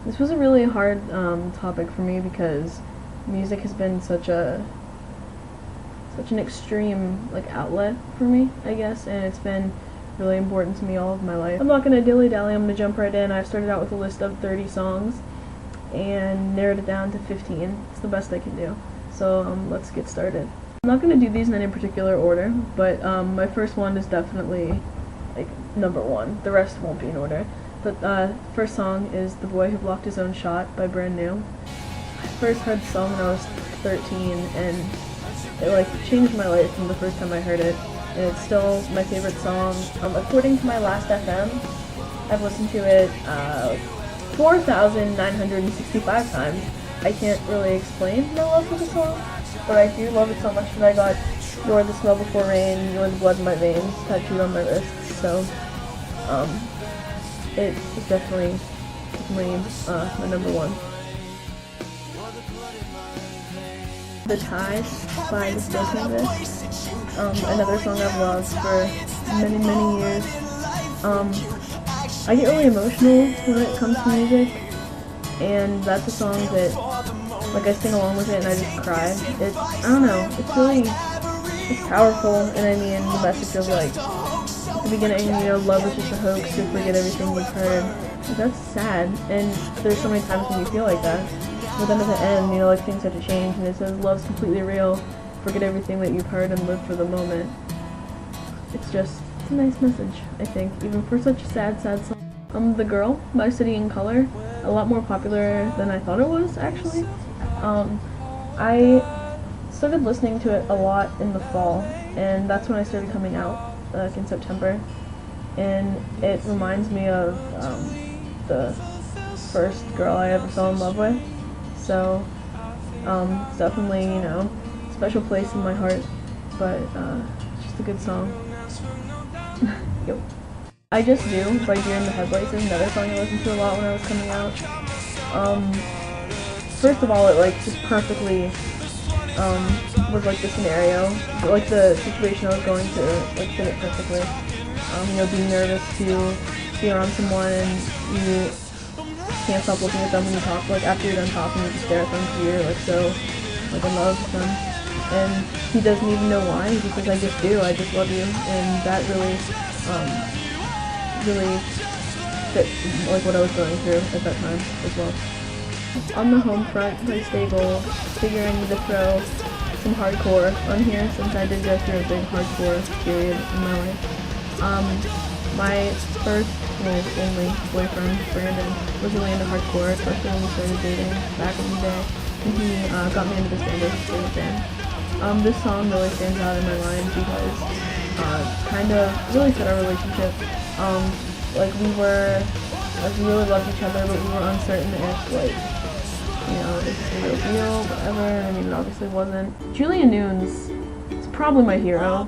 This was a really hard topic for me because music has been such an extreme like outlet for me, I guess, and it's been really important to me all of my life. I'm not gonna dilly-dally, I'm gonna jump right in. I've started out with a list of 30 songs and narrowed it down to 15. It's the best I can do. So let's get started. I'm not gonna do these in any particular order, but my first one is definitely like number one. The rest won't be in order. But first song is The Boy Who Blocked His Own Shot by Brand New. I first heard the song when I was 13 and it like changed my life from the first time I heard it. And it's still my favorite song. According to my last FM, I've listened to it 4,965 times. I can't really explain my love for the song, but I do love it so much that I got You're the Smell Before Rain, You're the Blood in My Veins tattooed on my wrist. So it is definitely my number one. The Ties by the Steel Canvas. Another song I've loved for many, many years. I get really emotional when it comes to music, and that's a song that, like, I sing along with it and I just cry. I don't know, it's powerful, and I mean, the message of, like, at the beginning, you know, love is just a hoax, you'll forget everything you've heard. That's sad, and there's so many times when you feel like that. But then at the end, you know, like, things have to change, and it says love's completely real, forget everything that you've heard and live for the moment. It's a nice message, I think, even for such a sad song. The Girl by City and Color, a lot more popular than I thought it was, actually. I started listening to it a lot in the fall, and that's when I started coming out, like in September. And it reminds me of the first girl I ever fell in love with. So it's definitely, you know, a special place in my heart, but just a good song. Yo. I Just Do by Deer in the Headlights is another song I listened to a lot when I was coming out. First of all, it like just perfectly was like the scenario, like the situation I was going through, like fit it perfectly. You know, being nervous to be around someone and you can't stop looking at them when you talk. Like after you're done talking, you just stare at them because you're like so like in love with them. And he doesn't even know why. He just says, "I just do. I just love you," and that really fit like what I was going through at that time as well. On the Homefront by Stable, figuring to throw some hardcore on here since I did go through a big hardcore period in my life. My first, well, only boyfriend, Brandon, was really into hardcore, especially when we started dating back in the day, and he got me into the standards for the band. This song really stands out in my mind because kind of really fit our relationship. Like we really loved each other, but we were uncertain if, like, you know, is this a real deal, whatever. I mean, it obviously wasn't. Julia Nunes is probably my hero.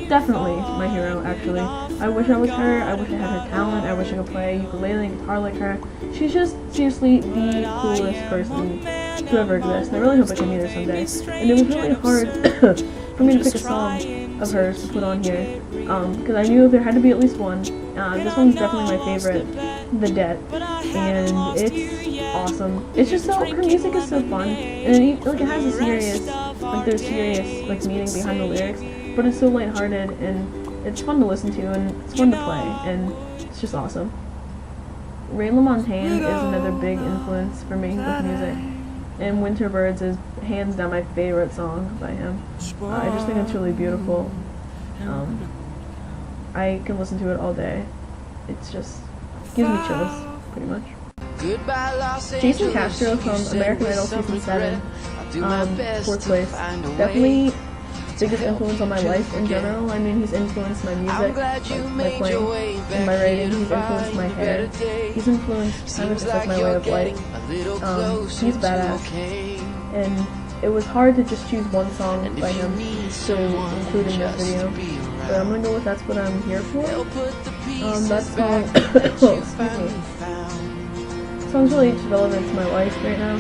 Definitely my hero, actually. I wish I was her. I wish I had her talent. I wish I could play ukulele and guitar like her. She's just seriously the coolest person to ever exist, and I really hope I can meet her someday. And it was really hard for me to pick a song of hers to put on here, because I knew there had to be at least one. This one's definitely my favorite, The Debt, and it's awesome. It's just so, her music is so fun, and it has a serious, like there's serious like meaning behind the lyrics, but it's so lighthearted, and it's fun to listen to, and it's fun to play, and it's just awesome. LaMontagne is another big influence for me with music, and Winter Birds is hands down my favorite song by him. I just think it's really beautiful. I can listen to it all day. It's just gives me chills, pretty much. Jason Castro from American Idol Season 7, 4th place. Definitely biggest influence on my life in general. I mean, he's influenced my music, like my playing and my writing. He's influenced my hair. He's influenced kind of just like my way of life. He's badass. And it was hard to just choose one song by him to include in this video. But I'm gonna go with That's What I'm Here For. That song, oh, excuse me. The song's really just relevant to my life right now.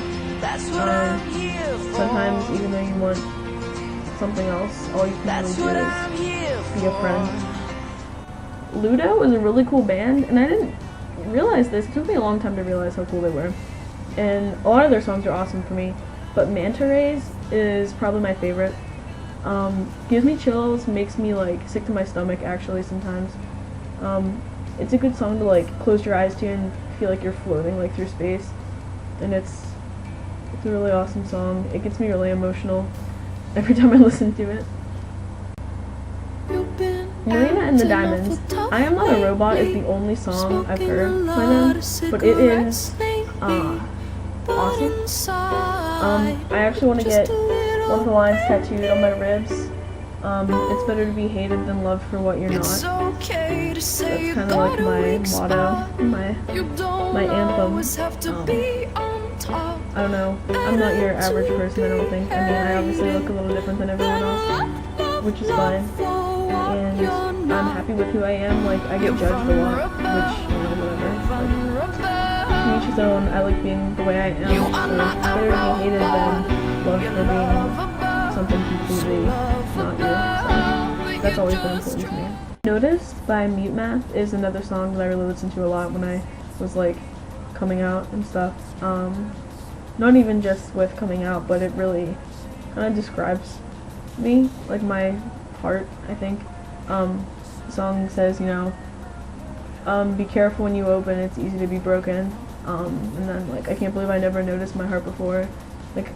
Sometimes, even though you want something else, all you can really do is be a friend. Ludo is a really cool band, and I didn't realized this. It took me a long time to realize how cool they were. And a lot of their songs are awesome for me. But Manta Rays is probably my favorite. Gives me chills, makes me like sick to my stomach actually sometimes. It's a good song to like close your eyes to and feel like you're floating like through space. And it's a really awesome song. It gets me really emotional every time I listen to it. Marina and the Diamonds. I Am Not a Robot is the only song I've heard by them, but it is awesome. I actually want to get one of the lines tattooed on my ribs. It's better to be hated than loved for what you're not. That's kind of like my motto, my anthem. I don't know. I'm not your average person, I don't think. I mean, I obviously look a little different than everyone else, which is fine. And I'm happy with who I am. Like, I get judged a lot, which, you know, whatever. Like, to each his own. I like being the way I am. So it's better to be hated than loved for being something completely not you. So that's always been important to me. Notice by Mute Math is another song that I really listened to a lot when I was like coming out and stuff. Not even just with coming out, but it really kind of describes me, like my heart, I think. The song says, you know, be careful when you open, it's easy to be broken. And then, like, I can't believe I never noticed my heart before. Like,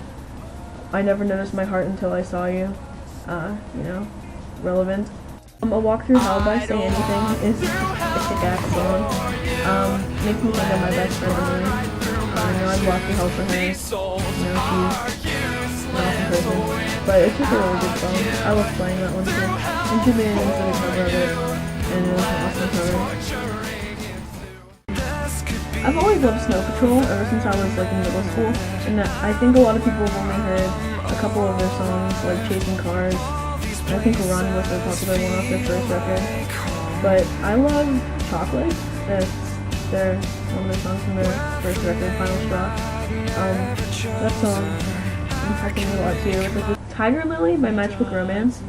I never noticed my heart until I saw you. You know, relevant. A Walk Through Hell by Say Anything is a kick-ass song. Makes me think of my best friend Emily. I know I'd walk through hell for her. You know, she's an awesome person. But it's just a really good song. I love playing that one too. And Two Millions did a cover of it. And it was an awesome cover. I've always loved Snow Patrol ever since I was like in middle school. And I think a lot of people have only heard a couple of their songs, like Chasing Cars. I think Run was their popular one off their first record. But I love Chocolate. They're one of their songs from their first record, Final Straw. That song impacted me a lot too. It's like Tiger Lily by Matchbook Romance.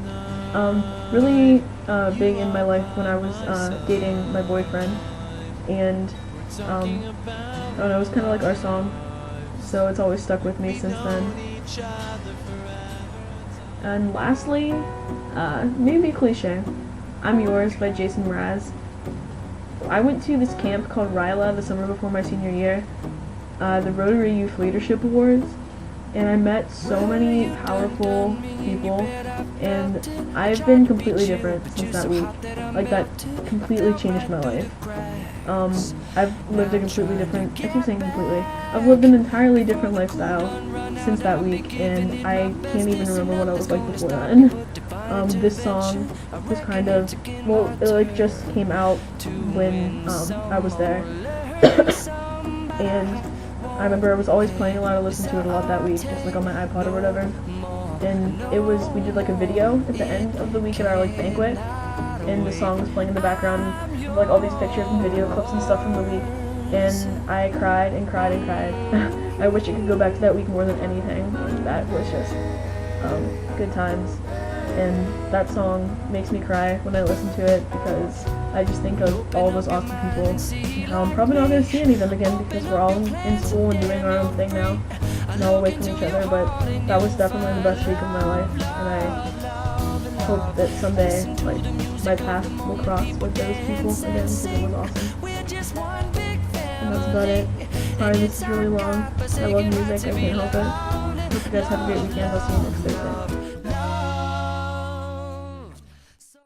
Really big in my life when I was dating my boyfriend, and I don't know, it was kind of like our song, so it's always stuck with me since then. And lastly, maybe cliche, I'm Yours by Jason Mraz. I went to this camp called Ryla the summer before my senior year, the Rotary Youth Leadership Awards, and I met so many powerful people, and I've been completely different since that week. Like, that completely changed my life. I've lived a completely different, I keep saying completely, I've lived an entirely different lifestyle since that week, and I can't even remember what I was like before then. This song was kind of, well, it like just came out when I was there. And I remember I was always playing a lot, I listened to it a lot that week, just like on my iPod or whatever. And it was, we did like a video at the end of the week at our like banquet, and the song was playing in the background, like all these pictures and video clips and stuff from the week. And I cried and cried and cried. I wish I could go back to that week more than anything. That was just good times. And that song makes me cry when I listen to it, because I just think of all those awesome people and how I'm probably not going to see any of them again because we're all in school and doing our own thing now and all away from each other. But that was definitely the best week of my life, and I hope that someday like my path will cross with those people again, because it was awesome. And that's about it. Sorry this is really long. I love music, I can't help it. Hope you guys have a great weekend. I'll see you next Thursday.